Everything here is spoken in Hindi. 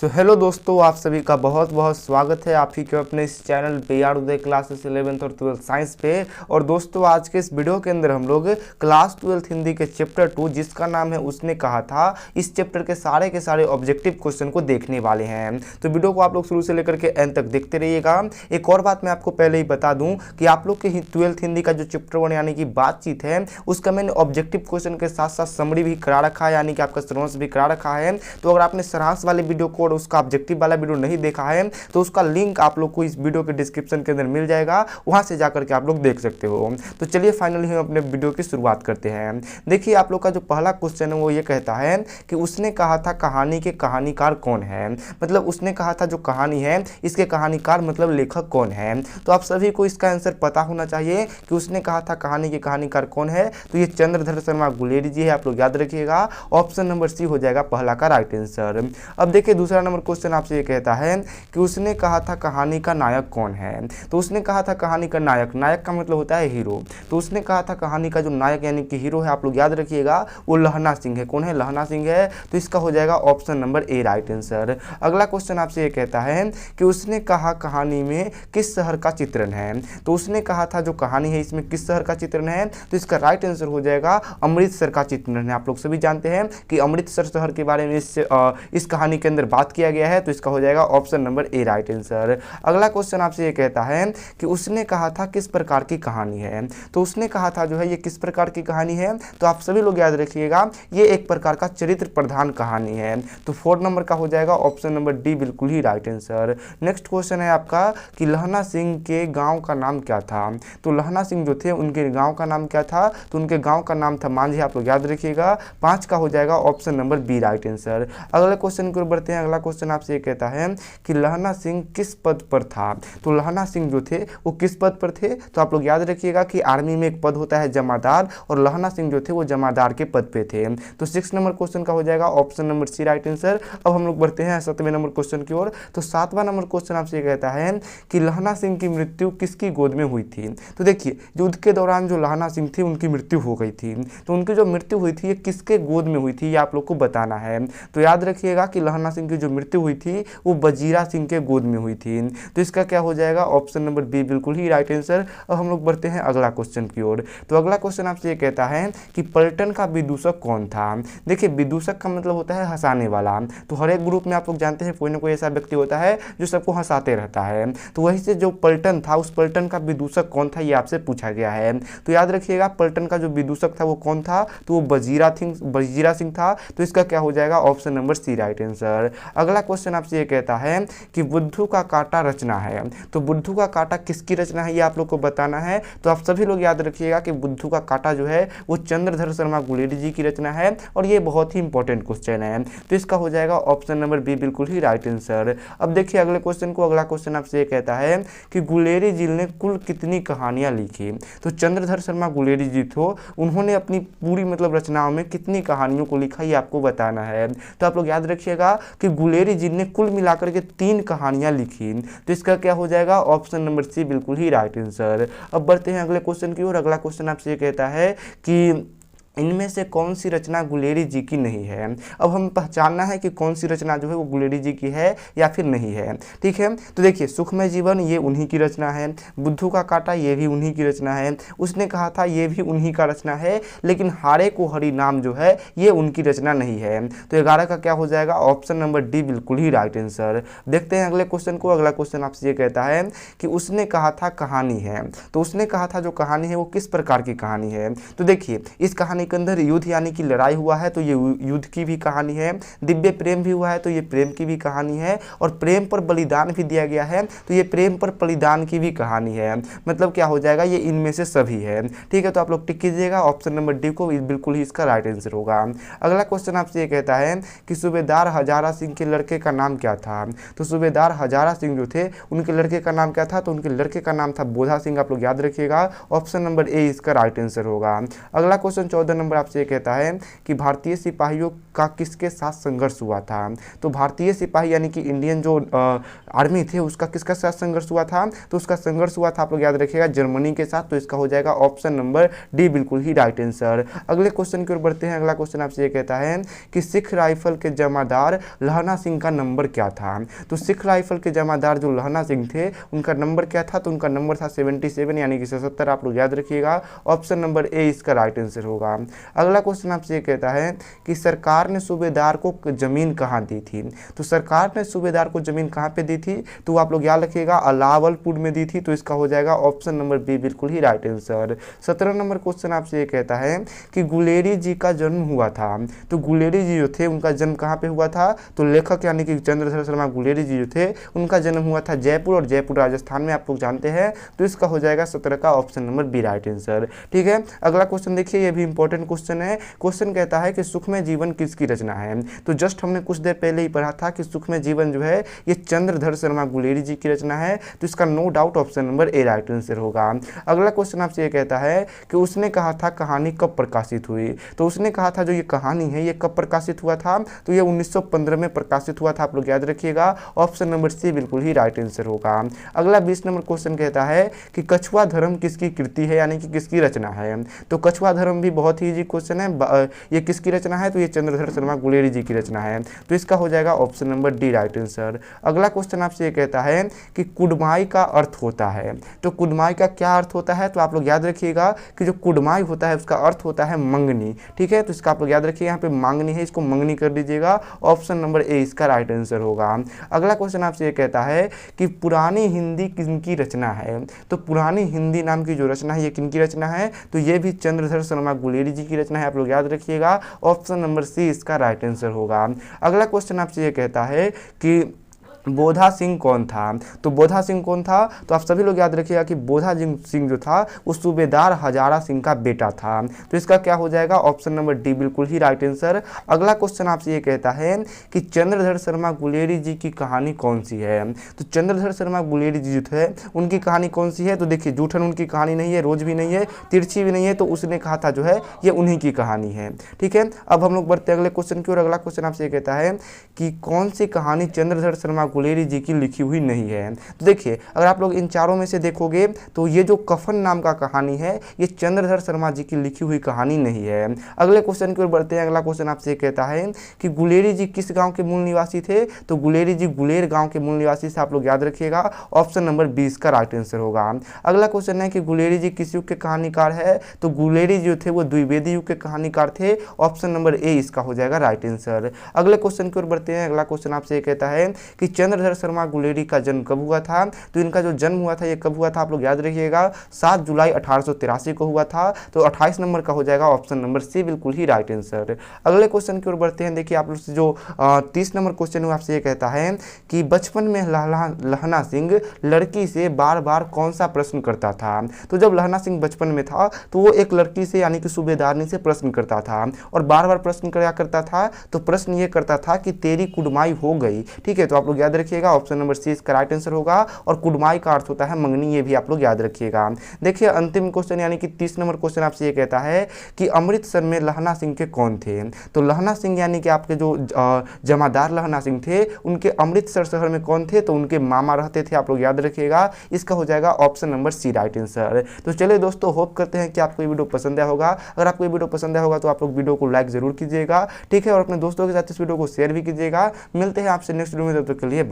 सो हेलो दोस्तों, आप सभी का बहुत बहुत स्वागत है आप ही के अपने इस चैनल पे आर उदय क्लासेस 11th और 12th साइंस पे। और दोस्तों, आज के इस वीडियो के अंदर हम लोग क्लास 12th हिंदी के चैप्टर 2 जिसका नाम है उसने कहा था, इस चैप्टर के सारे ऑब्जेक्टिव क्वेश्चन को देखने वाले हैं। तो वीडियो को आप लोग शुरू से लेकर के एंड तक देखते रहिएगा। एक और बात मैं आपको पहले ही बता दूं कि आप लोग के 12th हिंदी का जो चैप्टर 1 यानी कि बातचीत है, उसका मैंने ऑब्जेक्टिव क्वेश्चन के साथ साथ समरी भी करा रखा है, यानी कि आपका सारांश भी करा रखा है। तो अगर आपने सारांश वाले वीडियो को और उसका ऑब्जेक्टिव वाला वीडियो नहीं देखा है तो उसका लिंक आप लोग को इस वीडियो के डिस्क्रिप्शन के अंदर मिल जाएगा, वहां से जाकर के आप लोग देख सकते हो। तो चलिए फाइनली हम अपने वीडियो की शुरुआत करते हैं। देखिए, आप लोग का जो पहला क्वेश्चन है वो ये कहता है कि उसने कहा था कहानी के कहानीकार कौन है। मतलब उसने कहा था जो कहानी है इसके कहानीकार मतलब लेखक कौन है। तो आप सभी को इसका आंसर पता होना चाहिए कि उसने कहा था कहानी के कहानीकार कौन है। तो ये चंद्रधर शर्मा गुलेरी जी है, आप लोग याद रखिएगा। ऑप्शन नंबर सी हो जाएगा पहला का राइट आंसर। अब देखिए, दूसरा नंबर क्वेश्चन आपसे ये कहता है कि उसने कहा था कहानी का नायक कौन है। तो उसने कहा था कहानी का नायक, नायक का मतलब होता है हीरो। तो उसने कहा था कहानी का जो नायक यानी कि हीरो है, आप लोग याद रखिएगा, वो लहना सिंह है। कौन है? लहना सिंह है। तो इसका हो जाएगा option number A right answer. अगला क्वेश्चन आपसे ये कहता है कि उसने कहा कहानी में किस शहर का चित्रण है। तो उसने कहा था जो कहानी है इसमें किस शहर का चित्रण है, तो इसका राइट आंसर हो जाएगा अमृतसर का चित्रण है। आप लोग सभी जानते हैं कि अमृतसर शहर के बारे में इस कहानी के अंदर बात किया गया है। तो इसका हो जाएगा option number A right answer. अगला क्वेश्चन आपसे ये कहता है कि उसने कहा था किस प्रकार की कहानी है। तो उसने कहा था जो है ये किस प्रकार की कहानी है, तो आप सभी लोग याद रखिएगा, ये एक प्रकार का चरित्र प्रधान कहानी है। तो 4 नंबर का हो जाएगा ऑप्शन नंबर डी बिल्कुल ही राइट आंसर। नेक्स्ट क्वेश्चन है आपका कि लहना सिंह के गांव का नाम क्या था। तो लहना सिंह जो थे उनके गांव का नाम क्या था, तो उनके गांव का नाम था मांझी। आप लोग याद रखिएगा। 5 का हो जाएगा option number B right answer. अगले क्वेश्चन की ओर बढ़ते हैं। अगला क्वेश्चन आपसे ये कहता है कि लहना सिंह किस पद पर था। तो लहना सिंह जो थे वो किस पद पर थे, तो आप लोग याद रखिएगा कि आर्मी में एक पद होता है जमादार, और लहना सिंह जो थे वो जमादार के पद पे थे। तो 6 नंबर क्वेश्चन का हो जाएगा option number C right answer. अब हम लोग बढ़ते हैं 7वें नंबर क्वेश्चन की ओर। तो 7वां नंबर क्वेश्चन आपसे ये कहता है कि लहना सिंह की मृत्यु किसकी गोद में हुई थी। तो देखिए, युद्ध के दौरान जो लहना सिंह थे उनकी मृत्यु हो गई थी। तो उनकी जो मृत्यु हुई थी ये किसके गोद में हुई थी, ये आप लोग को बताना है। तो याद रखिएगा कि लहना सिंह की जो मृत्यु हुई थी वो वजीरा सिंह के गोद में हुई थी। तो इसका क्या हो जाएगा ऑप्शन नंबर बी बिल्कुल ही राइट आंसर। अब हम लोग बढ़ते हैं अगला क्वेश्चन की ओर। तो अगला क्वेश्चन आपसे ये कहता है कि पलटन का विदूषक कौन था। देखिए, विदूषक का मतलब होता है हंसाने वाला। तो हर एक ग्रुप में आप लोग जानते हैं कोई ना कोई ऐसा व्यक्ति होता है जो सबको हंसाते रहता है। तो वही से जो पलटन था, उस पलटन का विदूषक कौन था ये आपसे पूछा गया है। तो याद रखिएगा, पलटन का जो विदूषक था वो कौन था, तो वो वजीरा सिंह था। तो इसका क्या हो जाएगा option number C right answer. अगला क्वेश्चन आपसे ये कहता है कि बुद्धू का कांटा रचना है। तो बुद्धू का कांटा किसकी रचना है ये आप लोग को बताना है। तो आप सभी लोग याद रखिएगा कि बुद्धू का कांटा जो है वो चंद्रधर शर्मा गुलेरी जी की रचना है, और ये बहुत ही इंपॉर्टेंट क्वेश्चन है। तो इसका हो जाएगा ऑप्शन नंबर बी बिल्कुल ही राइट आंसर। अब देखिए अगले क्वेश्चन को। अगला क्वेश्चन आपसे ये कहता है कि गुलेरी जी ने कुल कितनी कहानियां लिखी। तो चंद्रधर शर्मा गुलेरी जी थे, उन्होंने अपनी पूरी मतलब रचनाओं में कितनी कहानियों को लिखा ये आपको बताना है। तो आप लोग याद रखिएगा कि गुलेरी जी ने कुल मिलाकर के 3 कहानियां लिखी। तो इसका क्या हो जाएगा ऑप्शन नंबर सी बिल्कुल ही राइट आंसर। अब बढ़ते हैं अगले क्वेश्चन की ओर। अगला क्वेश्चन आपसे ये कहता है कि इनमें से कौन सी रचना गुलेरी जी की नहीं है। अब हमें पहचानना है कि कौन सी रचना जो है वो गुलेरी जी की है या फिर नहीं है। ठीक है, तो देखिए, सुखमय जीवन ये उन्हीं की रचना है, बुद्धू का कांटा ये भी उन्हीं की रचना है, उसने कहा था ये भी उन्हीं का रचना है, लेकिन हारे को हरि नाम जो है ये उनकी रचना नहीं है। तो 11 का क्या हो जाएगा ऑप्शन नंबर डी बिल्कुल ही राइट आंसर। देखते हैं अगले क्वेश्चन को। अगला क्वेश्चन आपसे ये कहता है कि उसने कहा था कहानी है। तो उसने कहा था जो कहानी है वो किस प्रकार की कहानी है। तो देखिए, इस कहानी के अंदर युद्ध यानी कि लड़ाई हुआ है, तो ये युद्ध की भी कहानी है। दिव्य प्रेम भी हुआ है, तो ये प्रेम की भी कहानी है। और प्रेम पर बलिदान भी दिया गया है, तो ये प्रेम पर बलिदान की भी कहानी है। मतलब क्या हो जाएगा, ये इनमें से सभी है। ठीक है, तो आप लोग टिक कीजिएगा ऑप्शन नंबर डी को, बिल्कुल ही इसका राइट आंसर होगा। अगला क्वेश्चन आपसे ये कहता है कि सूबेदार हजारा सिंह के लड़के का नाम क्या था। तो सूबेदार हजारा सिंह जो थे उनके लड़के का नाम क्या था, तो उनके लड़के का नाम था बोधा सिंह। आप लोग याद रखिएगा ऑप्शन नंबर ए इसका राइट आंसर होगा। अगला क्वेश्चन 14 14 नंबर आपसे ये कहता है कि भारतीय सिपाहियों का किसके साथ संघर्ष हुआ था। तो भारतीय सिपाही यानी कि इंडियन जो आर्मी थे उसका किसका साथ संघर्ष हुआ था, तो उसका संघर्ष हुआ था आप लोग याद रखिएगा जर्मनी के साथ। तो इसका हो जाएगा ऑप्शन नंबर डी बिल्कुल ही राइट आंसर। अगले क्वेश्चन की ओर बढ़ते हैं। अगला क्वेश्चन आपसे ये कहता है कि सिख राइफल के जमादार लहना सिंह का नंबर क्या था। तो सिख राइफल के जमादार जो लहना सिंह थे उनका नंबर क्या था, तो उनका नंबर था 77 यानी कि 77 आप लोग याद रखिएगा। ऑप्शन नंबर ए इसका राइट आंसर होगा। अगला क्वेश्चन आपसे ये कहता है कि सरकार ने सूबेदार को जमीन कहाँ दी थी। तो सरकार ने सूबेदार को जमीन कहाँ पे दी थी, तो आप लोग याद रखिएगा अलावलपुर में दी थी। तो इसका हो जाएगा ऑप्शन नंबर बी बिल्कुल ही राइट आंसर। 17 नंबर क्वेश्चन आपसे ये कहता है कि गुलेरी जी का जन्म हुआ था। तो गुलेरी जी जो थे उनका जन्म कहाँ पे हुआ था, तो लेखक यानी कि चंद्रधर शर्मा गुलेरी जी जो थे उनका जन्म हुआ था जयपुर, और जयपुर राजस्थान में आप लोग जानते हैं। तो इसका हो जाएगा 17 का option number B right answer. ठीक है, अगला क्वेश्चन देखिए, ये भी इंपॉर्टेंट क्वेश्चन है। क्वेश्चन कहता है कि सुखमय जीवन किसकी रचना है। तो जस्ट हमने कुछ देर पहले ही पढ़ा था कि सुखमय जीवन जो है ये चंद्रधर शर्मा गुलेरी जी की रचना है। तो इसका no doubt option number A right answer होगा। अगला क्वेश्चन आपसे ये कहता है कि उसने कहा था कहानी कब प्रकाशित हुई। तो उसने कहा था जो ये कहानी है ये कब प्रकाशित हुआ था, तो ये 1915 में प्रकाशित हुआ था। आप लोग याद रखिएगा ऑप्शन नंबर सी बिल्कुल ही राइट आंसर होगा। अगला 20 नंबर क्वेश्चन कहता है कि कछुआ धर्म किसकी कृति है यानी कि किसकी रचना है। तो कछुआ धर्म भी बहुत ही इजी क्वेश्चन है। ये किसकी रचना है, तो ये चंद्रधर शर्मा गुलेरी जी की रचना है। तो इसका हो जाएगा option number D right answer. अगला क्वेश्चन आपसे ये कहता है कि कुडमाई का अर्थ होता है। तो कुडमाई का क्या अर्थ होता है, तो आप लोग याद रखिएगा कि जो कुडमाई होता है उसका अर्थ होता है मंगनी। ठीक है, तो इसका आप लोग याद रखिए यहाँ पे मांगनी है, इसको मंगनी कर दीजिएगा। ऑप्शन नंबर ए इसका राइट आंसर होगा। अगला क्वेश्चन आपसे ये कहता है कि पुरानी हिंदी किनकी रचना है। तो पुरानी हिंदी नाम की जो रचना है ये किनकी रचना है, तो ये भी चंद्रधर शर्मा गुलेरी जी की रचना है। आप लोग याद रखिएगा ऑप्शन नंबर सी इसका राइट आंसर होगा। अगला क्वेश्चन आपसे ये कहता है कि बोधा सिंह कौन था। तो बोधा सिंह कौन था, तो आप सभी लोग याद रखिएगा कि बोधा सिंह जो था वो सूबेदार हजारा सिंह का बेटा था। तो इसका क्या हो जाएगा ऑप्शन नंबर डी बिल्कुल ही राइट आंसर। अगला क्वेश्चन आपसे ये कहता है कि चंद्रधर शर्मा गुलेरी जी की कहानी कौन सी है। तो चंद्रधर शर्मा गुलेरी जी जो थे उनकी कहानी कौन सी है, तो देखिए जूठन उनकी कहानी नहीं है, रोज भी नहीं है, तिरछी भी नहीं है। तो उसने कहा था जो है ये उन्हीं की कहानी है। ठीक है, अब हम लोग बढ़ते हैं अगले क्वेश्चन की ओर। अगला क्वेश्चन आपसे ये कहता है कि कौन सी कहानी चंद्रधर शर्मा गुलेरी जी की लिखी हुई नहीं है। तो देखिए अगर आप लोग इन चारों में से देखोगे तो ये जो कफन नाम का कहानी है ये चंद्रधर शर्मा जी की लिखी हुई कहानी नहीं है। अगले क्वेश्चन की ओर बढ़ते हैं। अगला क्वेश्चन आपसे कहता है कि गुलेरी जी किस गांव के मूल निवासी थे। तो गुलेरी जी गुलेर गांव के मूल निवासी से, आप लोग याद रखिएगा ऑप्शन नंबर 20 का राइट आंसर होगा। अगला क्वेश्चन है कि गुलेरी जी किस युग के कहानीकार है। तो गुलेरी जो थे वो द्विवेदी युग के कहानीकार थे। ऑप्शन नंबर ए इसका हो जाएगा राइट आंसर। अगले क्वेश्चन की ओर बढ़ते हैं। अगला क्वेश्चन आपसे कहता है कि चंद्रधर शर्मा गुलेरी का जन्म कब हुआ था। तो इनका जो जन्म हुआ था ये कब हुआ था, आप लोग याद रखिएगा 7 जुलाई 1883 को हुआ था। तो 28 नंबर का हो जाएगा ऑप्शन नंबर सी बिल्कुल ही राइट आंसर। अगले क्वेश्चन की ओर बढ़ते हैं। देखिए आप लोग से जो 30 नंबर क्वेश्चन है आपसे ये कहता है कि बचपन में लहना सिंह लड़की से बार बार कौन सा प्रश्न करता था। तो जब लहना सिंह बचपन में था तो वो एक लड़की से यानी कि सूबेदारनी से प्रश्न करता था, और बार बार प्रश्न क्या करता था, तो प्रश्न ये करता था कि तेरी कुड़माई हो गई। ठीक है, तो आप लोग याद रखिएगा ऑप्शन नंबर सी इसका राइट आंसर होगा। और कुड़माई का अर्थ होता है मंगनी, ये भी आप लोग याद रखिएगा। देखिए अंतिम क्वेश्चन यानी कि 30 नंबर क्वेश्चन आपसे ये कहता है कि अमृतसर में लहना सिंह के कौन थे। तो लहना सिंह यानी कि आपके जो जमादार लहना सिंह थे उनके अमृतसर शहर में कौन थे, तो उनके मामा रहते थे। आप लोग याद रखिएगा इसका हो जाएगा option number C right answer. तो चलिए दोस्तों, होप करते हैं कि आपको ये वीडियो पसंद आया होगा। अगर आपको ये वीडियो पसंद आया होगा तो आप लोग वीडियो को लाइक जरूर कीजिएगा। ठीक है, और अपने दोस्तों के साथ इस वीडियो को शेयर भी कीजिएगा। मिलते हैं आपसे नेक्स्ट वीडियो में, तब तक के लिए